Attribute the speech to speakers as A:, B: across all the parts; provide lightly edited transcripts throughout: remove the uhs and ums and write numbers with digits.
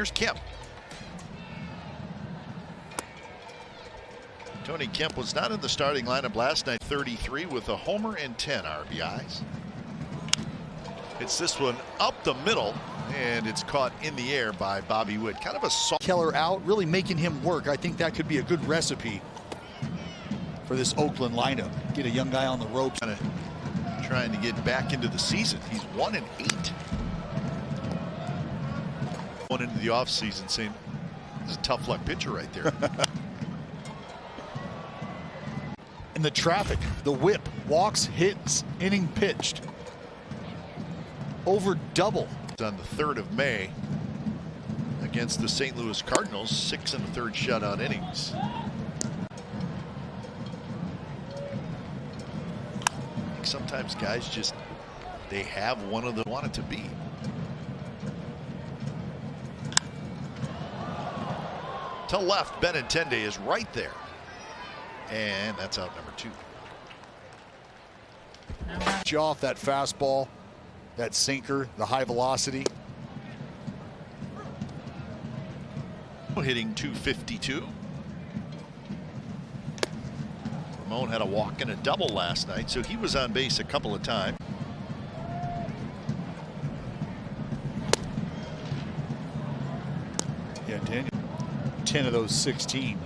A: Here's Kemp. Tony Kemp was not in the starting lineup last night. 33 with a homer and 10 RBIs. It's this one up the middle, and it's caught in the air by Bobby Witt. Kind of a soft.
B: Keller out, really making him work. I think that could be a good recipe for this Oakland lineup. Get a young guy on the ropes.
A: Kind of trying to get back into the season. He's 1-8. Going into the offseason saying, this is a tough luck pitcher right there.
B: In the traffic, the whip, walks, hits, inning pitched. Over double.
A: On the 3rd of May against the St. Louis Cardinals, 6 1/3 shutout innings. I think sometimes guys just, they have one of the want it to be. To left, Benintendi is right there. And that's out number 2.
B: Off that fastball, that sinker, the high velocity.
A: Hitting .252. Ramon had a walk and a double last night, so he was on base a couple of times.
B: Yeah, Daniel, 10 of those 16.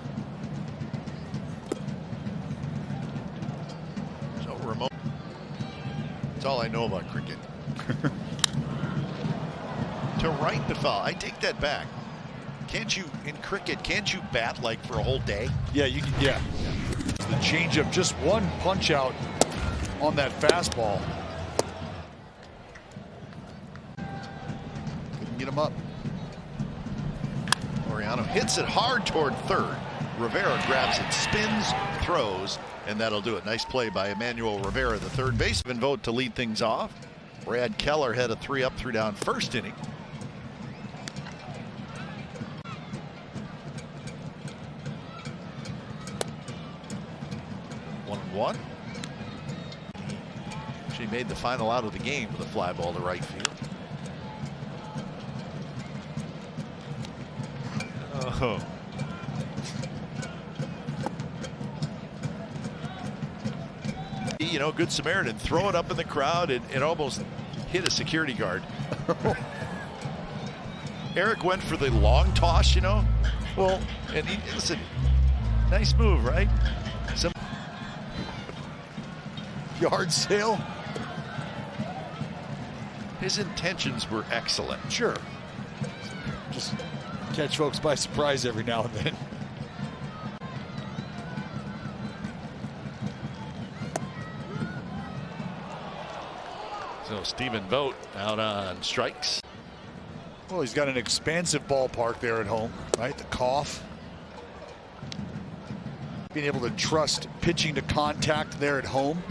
A: So Ramon, that's all I know about cricket. To right to foul. I take that back. Can't you, in cricket, can't you bat like for a whole day?
B: Yeah, you can. Yeah. The changeup, just one punch out on that fastball. Couldn't get him up.
A: Laureano hits it hard toward 3rd. Rivera grabs it, spins, throws, and that'll do it. Nice play by Emmanuel Rivera, the third baseman. Vote to lead things off. Brad Keller had a 3 up, 3 down first inning. One. She made the final out of the game with a fly ball to right field. Oh. You know, good Samaritan, throw it up in the crowd and almost hit a security guard. Eric went for the long toss, you know. Well, and listen, nice move, right?
B: Yard sale.
A: His intentions were excellent.
B: Sure. Just catch folks by surprise every now and then.
A: So Stephen Vogt out on strikes.
B: Well, he's got an expansive ballpark there at home, right? The cough. Being able to trust pitching to contact there at home.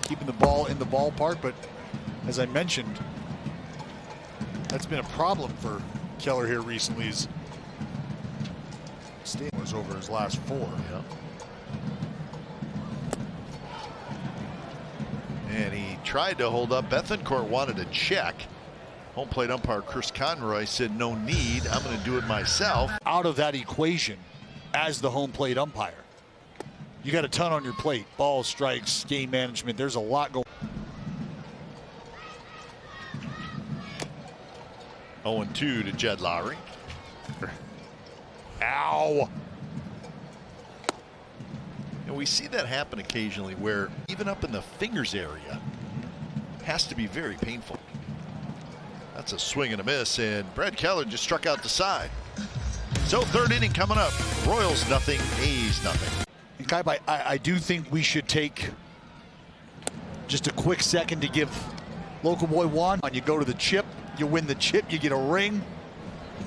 B: Keeping the ball in the ballpark, but as I mentioned, that's been a problem for Keller here recently. His Stan was over his last 4.
A: Yeah. And he tried to hold up. Bethancourt wanted to check. Home plate umpire Chris Conroy said no need. I'm going to do it myself.
B: Out of that equation as the home plate umpire. You got a ton on your plate. Balls, strikes, game management. There's a lot going.
A: 0-2 to Jed Lowry.
B: Ow.
A: And we see that happen occasionally where even up in the fingers area has to be very painful. That's a swing and a miss, and Brad Keller just struck out the side. So 3rd inning coming up. Royals nothing, A's nothing.
B: I do think we should take just a quick second to give local boy Juan. You go to the chip, you win the chip, you get a ring.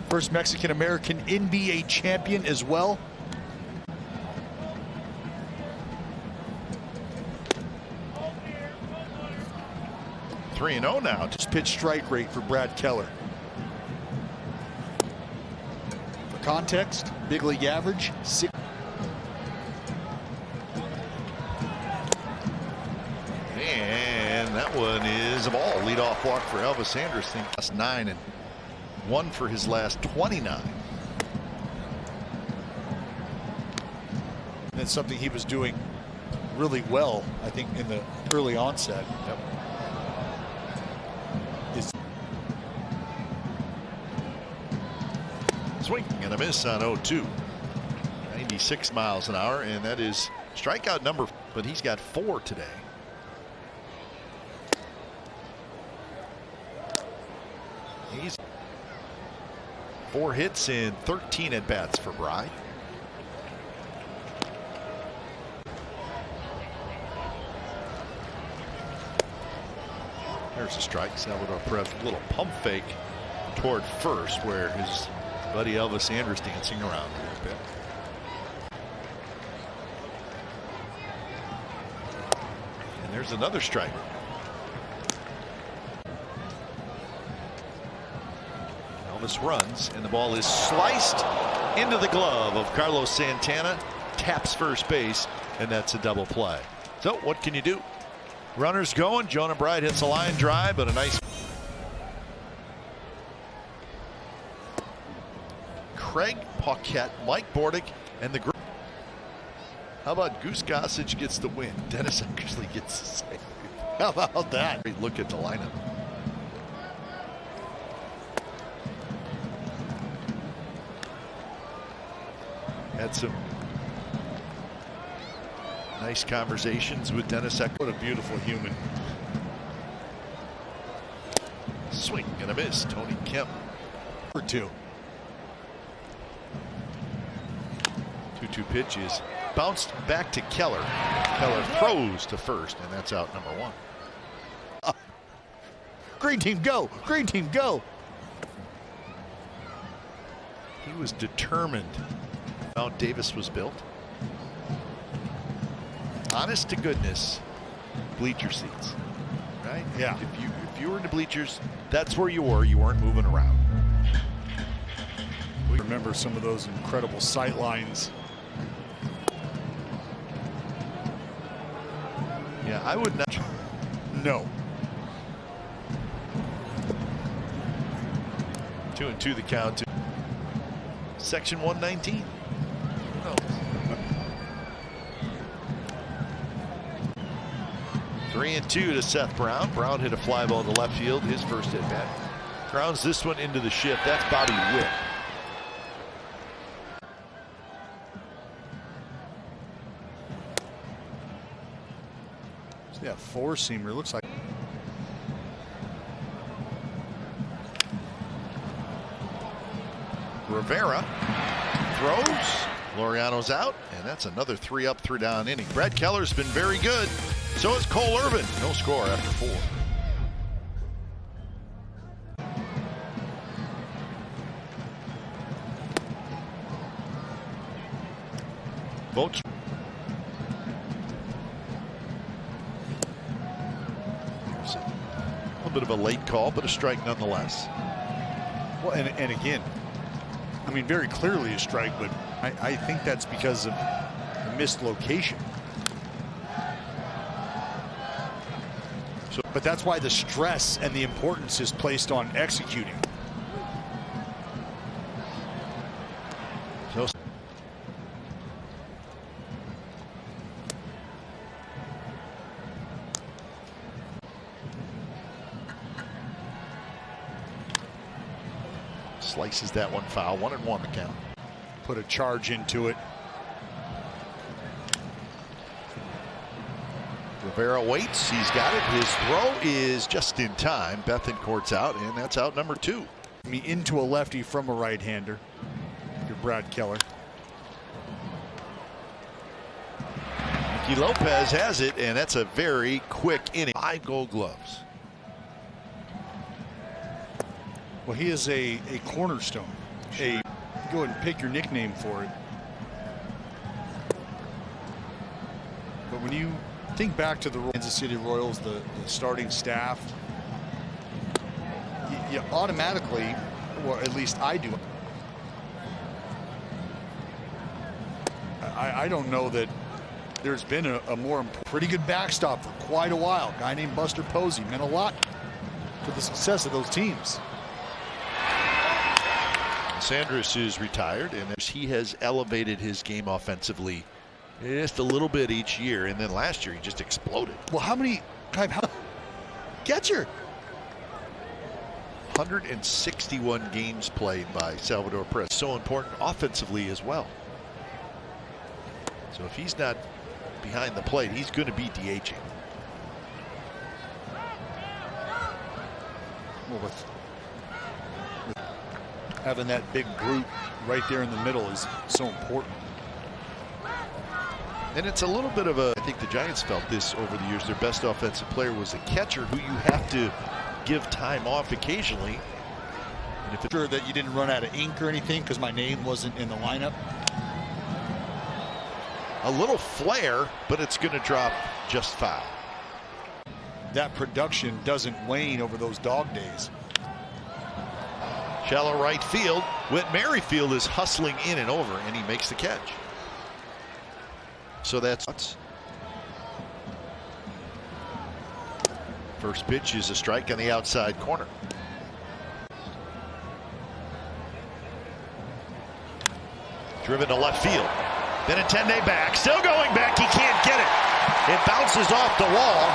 B: First Mexican-American NBA champion as well.
A: Three 3-0 now.
B: Just pitch strike rate for Brad Keller. For context, big league average, 6.
A: And that one is a ball. Leadoff walk for Elvis Anderson. That's 9, and 1 for his last 29.
B: And it's something he was doing really well, I think, in the early onset.
A: Yep. Swing and a miss on 0-2. 96 miles an hour, and that is strikeout number, but he's got 4 today. He's 4 hits and 13 at bats for Bride. There's a strike. Salvador Perez, a little pump fake toward first, where his buddy Elvis Andrus dancing around a little bit. And there's another strike. Elvis runs, and the ball is sliced into the glove of Carlos Santana. Taps first base, and that's a double play. So what can you do? Runners going. Jonah Bride hits a line drive, but a nice. Craig Paquette, Mike Bordick, and the. How about Goose Gossage gets the win? Dennis Eckersley gets the save. How about that? Look at the lineup. Had some nice conversations with Dennis Eckersley.
B: What a beautiful human.
A: Swing and a miss. Tony Kemp.
B: For 2.
A: 2-2 pitch is bounced back to Keller. Keller throws to first, and that's out number 1.
B: Green team go! Green team go!
A: He was determined. Mount Davis was built. Honest to goodness, bleacher seats, right?
B: Yeah.
A: If you were in the bleachers, that's where you were. You weren't moving around.
B: We remember some of those incredible sight lines.
A: Yeah, I would not.
B: No.
A: 2-2 the count. Section 119. No. 3-2 to Seth Brown. Brown hit a fly ball to left field. His first at bat. Grounds this one into the shift. That's Bobby Witt.
B: Yeah, 4-seamer. Looks like.
A: Rivera throws. Laureano's out, and that's another 3 up, 3 down inning. Brad Keller's been very good. So is Cole Irvin. No score after 4. Votes. A little bit of a late call, but a strike nonetheless.
B: Well, and again, I mean, very clearly a strike, but I think that's because of the missed location. So, but that's why the stress and the importance is placed on executing.
A: So slices that one foul. 1-1 the count.
B: Put a charge into it.
A: Rivera waits. He's got it. His throw is just in time. Bethancourt's out, and that's out number 2.
B: Me into a lefty from a right-hander. Your Brad Keller.
A: Nicky Lopez has it, and that's a very quick inning. 5 Gold Gloves.
B: Well, he is a cornerstone. Go ahead and pick your nickname for it. But when you think back to the Kansas City Royals, the starting staff, you automatically, or at least I do. I don't know that there's been a more pretty good backstop for quite a while. A guy named Buster Posey meant a lot to the success of those teams.
A: Sanders is retired, and he has elevated his game offensively just a little bit each year, and then last year he just exploded.
B: Well, how many catcher?
A: 161 games played by Salvador Perez. So important offensively as well. So if he's not behind the plate, he's going to be DHing.
B: Well, with having that big brute right there in the middle is so important.
A: And it's a little bit of a, I think the Giants felt this over the years. Their best offensive player was a catcher who you have to give time off occasionally. And if it's
B: sure that you didn't run out of ink or anything because my name wasn't in the lineup.
A: A little flare, but it's going to drop just foul.
B: That production doesn't wane over those dog days.
A: Shallow right field. Whit Merrifield is hustling in and over, and he makes the catch. So that's first pitch is a strike on the outside corner. Driven to left field. Then a 10-day back. Still going back. He can't get it. It bounces off the wall.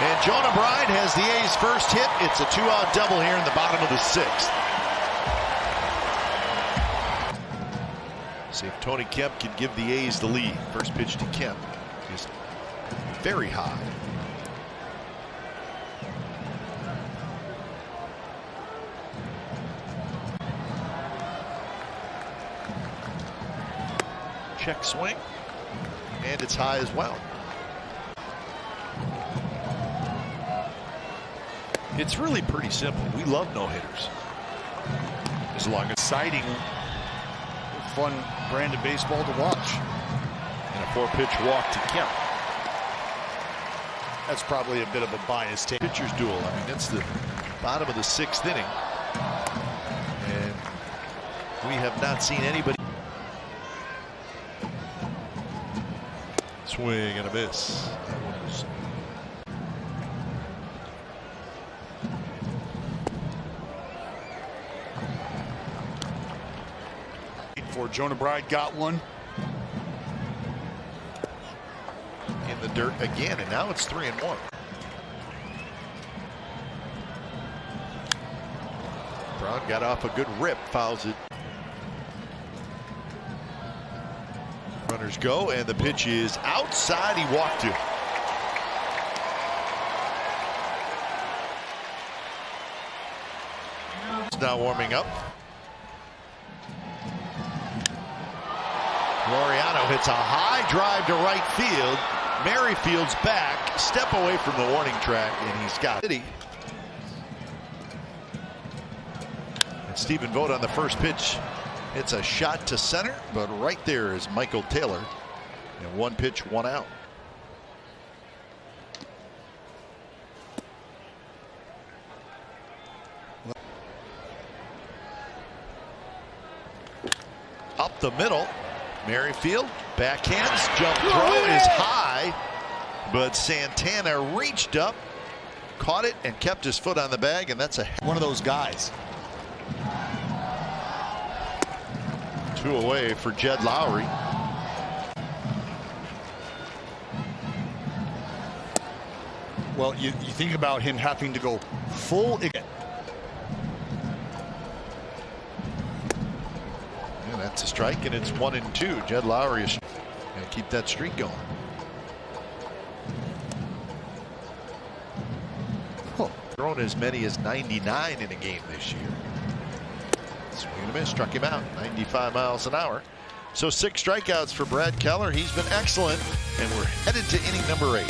A: And Jonah Bride has the A's first hit. It's a two-out double here in the bottom of the sixth. See if Tony Kemp can give the A's the lead. First pitch to Kemp is very high. Check swing, and it's high as well. It's really pretty simple. We love no-hitters. As long as
B: Exciting, fun brand of baseball to watch.
A: and a 4-pitch walk to Kemp.
B: That's probably a bit of a bias take.
A: Pitcher's duel. I mean, it's the bottom of the sixth inning, and we have not seen anybody. Swing and a miss.
B: For Jonah Bride got one.
A: In the dirt again, and now it's 3-1. Brown got off a good rip, fouls it. Runners go, and the pitch is outside. He walked to. He's now warming up. Laureano hits a high drive to right field. Merrifield's back, step away from the warning track, and he's got it. And Stephen Vogt on the first pitch. It's a shot to center, but right there is Michael Taylor. And one pitch, one out. Up the middle. Merrifield backhands, jump throw is high, but Santana reached up, caught it, and kept his foot on the bag, and that's
B: One of those guys.
A: 2 away for Jed Lowry.
B: Well, you think about him having to go full.
A: That's a strike, and it's 1-2. Jed Lowry is going to keep that streak going. Thrown as many as 99 in a game this year. Swing and a miss, struck him out, 95 miles an hour. So 6 strikeouts for Brad Keller. He's been excellent, and we're headed to inning number 8.